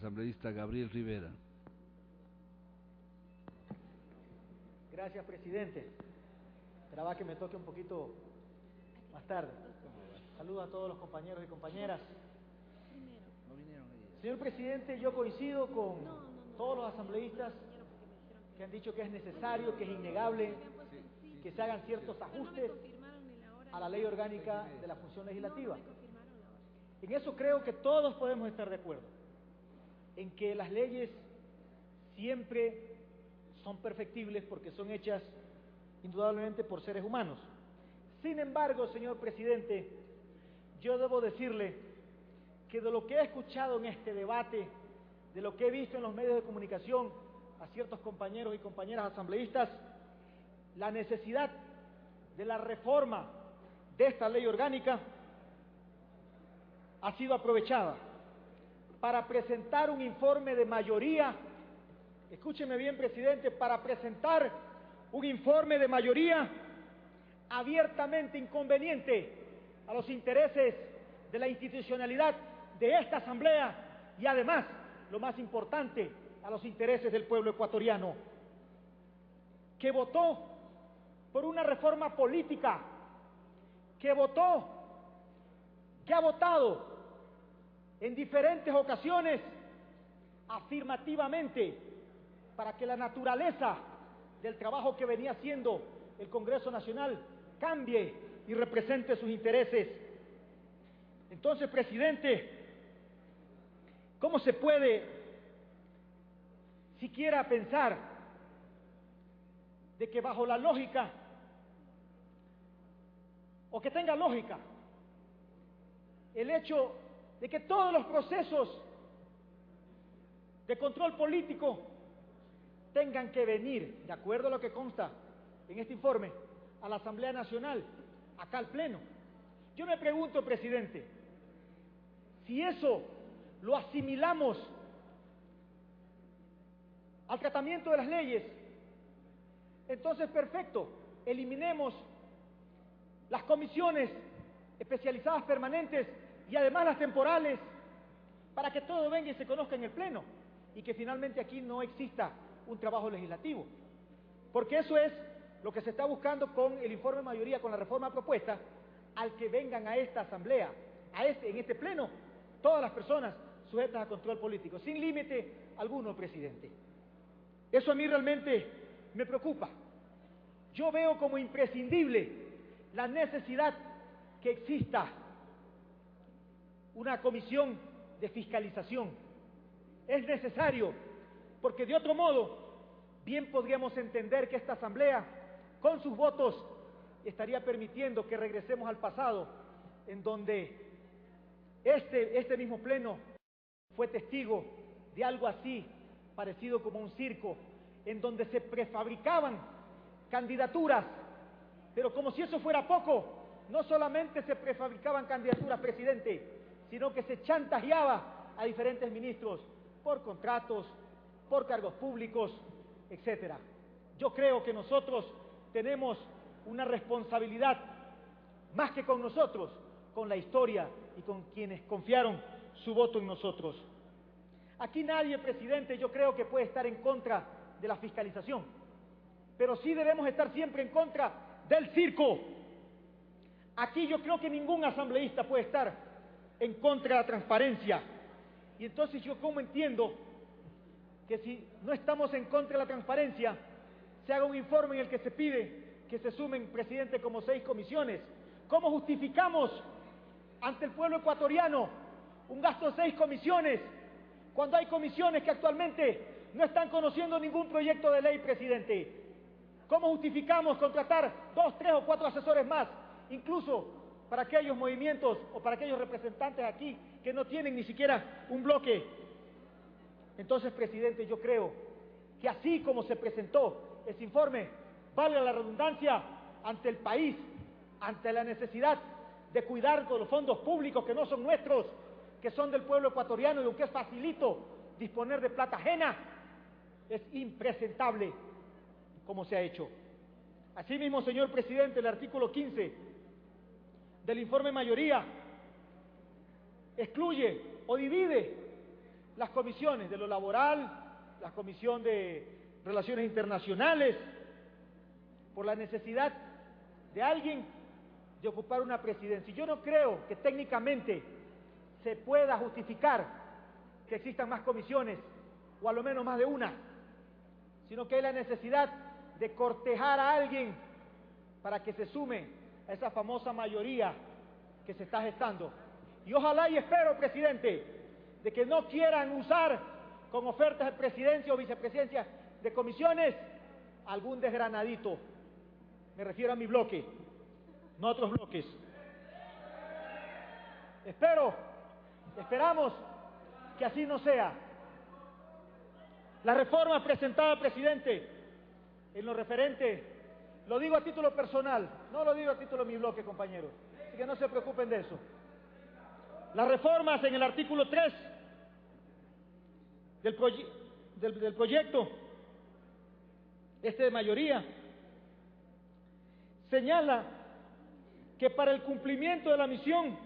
asambleísta Gabriel Rivera. Gracias, presidente. Esperaba que me toque un poquito más tarde. Saludos a todos los compañeros y compañeras. Señor presidente, yo coincido con todos los asambleístas que han dicho que es necesario, que es innegable, que se hagan ciertos ajustes a la ley orgánica de la función legislativa. En eso creo que todos podemos estar de acuerdo, en que las leyes siempre son perfectibles porque son hechas indudablemente por seres humanos. Sin embargo, señor presidente, yo debo decirle que de lo que he escuchado en este debate, de lo que he visto en los medios de comunicación a ciertos compañeros y compañeras asambleístas, la necesidad de la reforma de esta ley orgánica ha sido aprovechada para presentar un informe de mayoría, escúcheme bien, presidente, para presentar un informe de mayoría abiertamente inconveniente a los intereses de la institucionalidad de esta asamblea y además, lo más importante, a los intereses del pueblo ecuatoriano, que votó por una reforma política, que ha votado en diferentes ocasiones afirmativamente para que la naturaleza del trabajo que venía haciendo el Congreso Nacional cambie y represente sus intereses. Entonces, presidente, ¿cómo se puede siquiera pensar de que bajo la lógica, o que tenga lógica, el hecho de que todos los procesos de control político tengan que venir, de acuerdo a lo que consta en este informe, a la Asamblea Nacional, acá al Pleno? Yo me pregunto, presidente, si eso lo asimilamos al tratamiento de las leyes, entonces perfecto, eliminemos las comisiones especializadas permanentes y además las temporales para que todo venga y se conozca en el Pleno y que finalmente aquí no exista un trabajo legislativo, porque eso es lo que se está buscando con el informe de mayoría, con la reforma propuesta, al que vengan a esta asamblea, en este Pleno, todas las personas sujetas a control político, sin límite alguno, presidente. Eso a mí realmente me preocupa. Yo veo como imprescindible la necesidad que exista una comisión de fiscalización. Es necesario, porque de otro modo, bien podríamos entender que esta asamblea, con sus votos, estaría permitiendo que regresemos al pasado, en donde este mismo Pleno fue testigo de algo así, parecido como un circo, en donde se prefabricaban candidaturas, pero como si eso fuera poco, no solamente se prefabricaban candidaturas, presidente, sino que se chantajeaba a diferentes ministros por contratos, por cargos públicos, etcétera. Yo creo que nosotros tenemos una responsabilidad, más que con nosotros, con la historia y con quienes confiaron su voto en nosotros. Aquí nadie, presidente, yo creo que puede estar en contra de la fiscalización, pero sí debemos estar siempre en contra del circo. Aquí yo creo que ningún asambleísta puede estar en contra de la transparencia. Y entonces yo cómo entiendo que si no estamos en contra de la transparencia, se haga un informe en el que se pide que se sumen, presidente, como 6 comisiones. ¿Cómo justificamos ante el pueblo ecuatoriano un gasto de 6 comisiones cuando hay comisiones que actualmente no están conociendo ningún proyecto de ley, presidente? ¿Cómo justificamos contratar 2, 3 o 4 asesores más, incluso para aquellos movimientos o para aquellos representantes aquí que no tienen ni siquiera un bloque? Entonces, presidente, yo creo que así como se presentó ese informe, vale la redundancia, ante el país, ante la necesidad de cuidar con los fondos públicos que no son nuestros, que son del pueblo ecuatoriano y aunque es facilito disponer de plata ajena, es impresentable como se ha hecho. Asimismo, señor presidente, el artículo 15 del informe mayoría excluye o divide las comisiones, de lo laboral, la comisión de relaciones internacionales, por la necesidad de alguien de ocupar una presidencia. Yo no creo que técnicamente se pueda justificar que existan más comisiones, o a lo menos más de una, sino que hay la necesidad de cortejar a alguien para que se sume a esa famosa mayoría que se está gestando. Y ojalá y espero, presidente, de que no quieran usar con ofertas de presidencia o vicepresidencia de comisiones algún desgranadito. Me refiero a mi bloque, no a otros bloques. Esperamos que así no sea. La reforma presentada, presidente, en lo referente, lo digo a título personal, no lo digo a título de mi bloque, compañeros, así que no se preocupen de eso. Las reformas en el artículo 3 del proyecto, de mayoría, señala que para el cumplimiento de la misión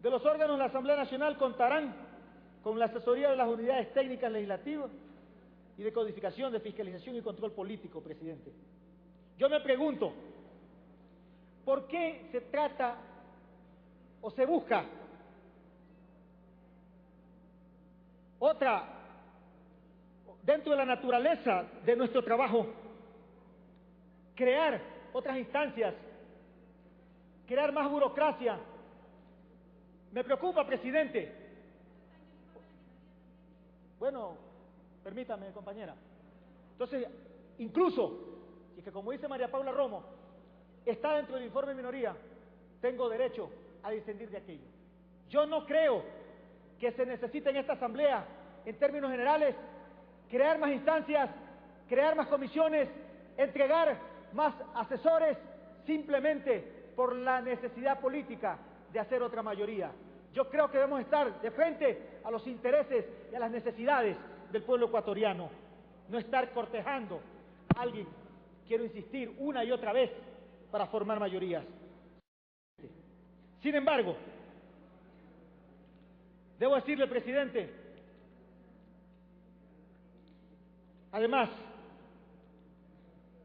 de los órganos de la Asamblea Nacional contarán con la asesoría de las unidades técnicas legislativas y de codificación, de fiscalización y control político, presidente. Yo me pregunto, ¿por qué se trata o se busca otra, dentro de la naturaleza de nuestro trabajo, crear otras instancias, crear más burocracia? Me preocupa, presidente. Bueno, permítame, compañera. Entonces, incluso, y que como dice María Paula Romo, está dentro del informe de minoría, tengo derecho a disentir de aquello. Yo no creo que se necesite en esta asamblea, en términos generales, crear más instancias, crear más comisiones, entregar más asesores, simplemente por la necesidad política de hacer otra mayoría. Yo creo que debemos estar de frente a los intereses y a las necesidades del pueblo ecuatoriano, no estar cortejando a alguien, quiero insistir, una y otra vez para formar mayorías. Sin embargo, debo decirle, presidente, además,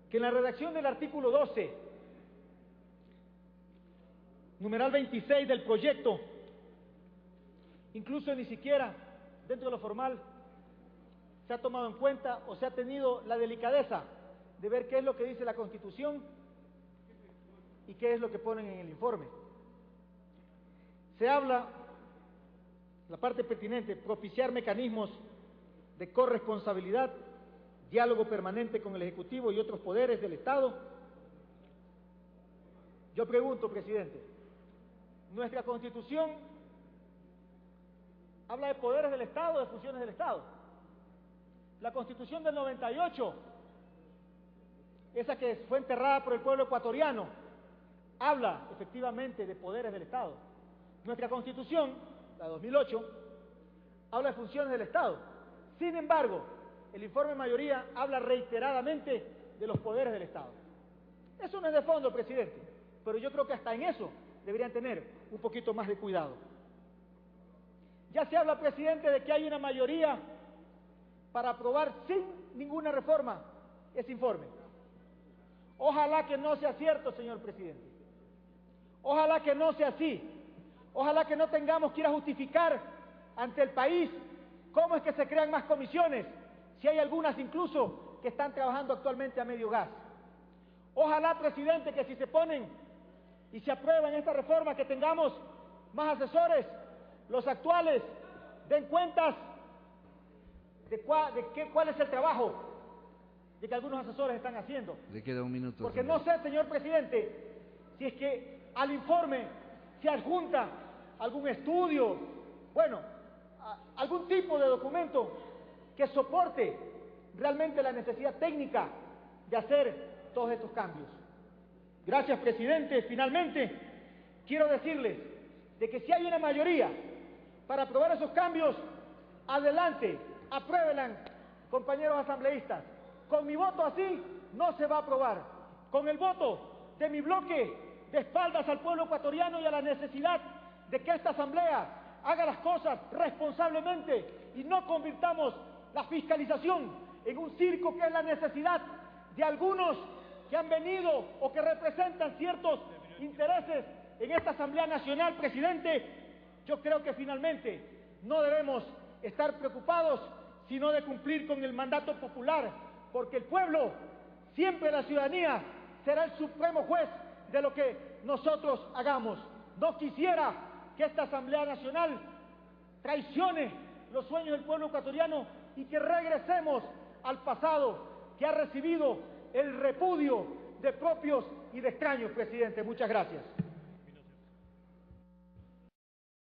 que en la redacción del artículo 12, numeral 26 del proyecto, incluso ni siquiera dentro de lo formal se ha tomado en cuenta o se ha tenido la delicadeza de ver qué es lo que dice la Constitución y qué es lo que ponen en el informe. Se habla, la parte pertinente, propiciar mecanismos de corresponsabilidad, diálogo permanente con el Ejecutivo y otros poderes del Estado. Yo pregunto, presidente, nuestra Constitución habla de poderes del Estado, de funciones del Estado. La Constitución del 98, esa que fue enterrada por el pueblo ecuatoriano, habla efectivamente de poderes del Estado. Nuestra Constitución, la de 2008, habla de funciones del Estado. Sin embargo, el informe de mayoría habla reiteradamente de los poderes del Estado. Eso no es de fondo, presidente, pero yo creo que hasta en eso deberían tener un poquito más de cuidado. Ya se habla, presidente, de que hay una mayoría para aprobar sin ninguna reforma ese informe. Ojalá que no sea cierto, señor presidente. Ojalá que no sea así. Ojalá que no tengamos que ir a justificar ante el país cómo es que se crean más comisiones, si hay algunas incluso que están trabajando actualmente a medio gas. Ojalá, presidente, que si se ponen y se aprueban esta reforma, que tengamos más asesores, los actuales den cuentas de cuál es el trabajo de que algunos asesores están haciendo. Le queda un minuto. Porque no sé, señor presidente, si es que al informe se adjunta algún estudio, bueno, algún tipo de documento que soporte realmente la necesidad técnica de hacer todos estos cambios. Gracias, presidente. Finalmente, quiero decirles de que si hay una mayoría para aprobar esos cambios, adelante, apruébenla, compañeros asambleístas. Con mi voto así no se va a aprobar. Con el voto de mi bloque, de espaldas al pueblo ecuatoriano y a la necesidad de que esta asamblea haga las cosas responsablemente y no convirtamos la fiscalización en un circo que es la necesidad de algunos que han venido o que representan ciertos intereses en esta Asamblea Nacional, presidente. Yo creo que finalmente no debemos estar preocupados, sino de cumplir con el mandato popular, porque el pueblo, siempre la ciudadanía, será el supremo juez de lo que nosotros hagamos. No quisiera que esta Asamblea Nacional traicione los sueños del pueblo ecuatoriano y que regresemos al pasado, que ha recibido el repudio de propios y de extraños, presidente. Muchas gracias.